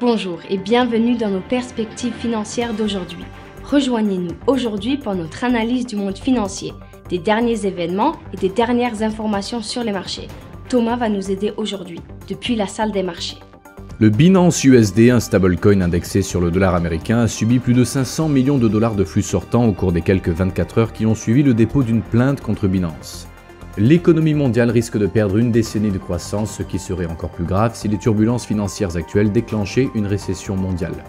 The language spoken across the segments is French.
Bonjour et bienvenue dans nos perspectives financières d'aujourd'hui. Rejoignez-nous aujourd'hui pour notre analyse du monde financier, des derniers événements et des dernières informations sur les marchés. Thomas va nous aider aujourd'hui, depuis la salle des marchés. Le Binance USD, un stablecoin indexé sur le dollar américain, a subi plus de 500 millions de dollars de flux sortants au cours des quelques 24 heures qui ont suivi le dépôt d'une plainte contre Binance. L'économie mondiale risque de perdre une décennie de croissance, ce qui serait encore plus grave si les turbulences financières actuelles déclenchaient une récession mondiale.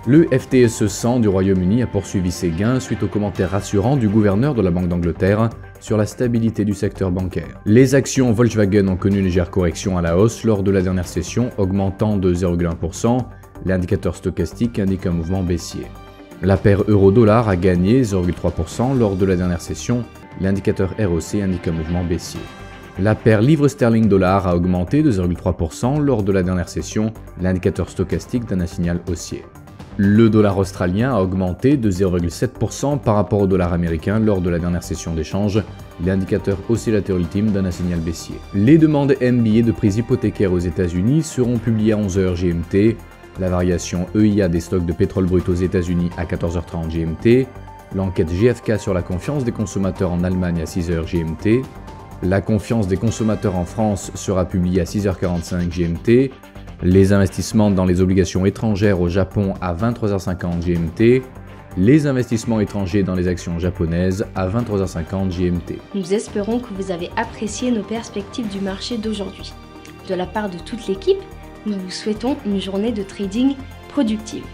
Le FTSE 100 du Royaume-Uni a poursuivi ses gains suite aux commentaires rassurants du gouverneur de la Banque d'Angleterre sur la stabilité du secteur bancaire. Les actions Volkswagen ont connu une légère correction à la hausse lors de la dernière session, augmentant de 0,1%. L'indicateur stochastique indique un mouvement baissier. La paire euro-dollar a gagné 0,3% lors de la dernière session. L'indicateur ROC indique un mouvement baissier. La paire livre sterling-dollar a augmenté de 0,3% lors de la dernière session. L'indicateur stochastique donne un signal haussier. Le dollar australien a augmenté de 0,7% par rapport au dollar américain lors de la dernière session d'échange. L'indicateur oscillateur ultime donne un signal baissier. Les demandes MBA de prix hypothécaires aux États-Unis seront publiées à 11h GMT. La variation EIA des stocks de pétrole brut aux États-Unis à 14h30 GMT. L'enquête GfK sur la confiance des consommateurs en Allemagne à 6h GMT. La confiance des consommateurs en France sera publiée à 6h45 GMT. Les investissements dans les obligations étrangères au Japon à 23h50 GMT. Les investissements étrangers dans les actions japonaises à 23h50 GMT. Nous espérons que vous avez apprécié nos perspectives du marché d'aujourd'hui. De la part de toute l'équipe, nous vous souhaitons une journée de trading productive.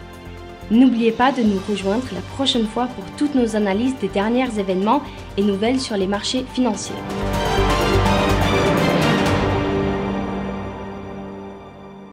N'oubliez pas de nous rejoindre la prochaine fois pour toutes nos analyses des derniers événements et nouvelles sur les marchés financiers.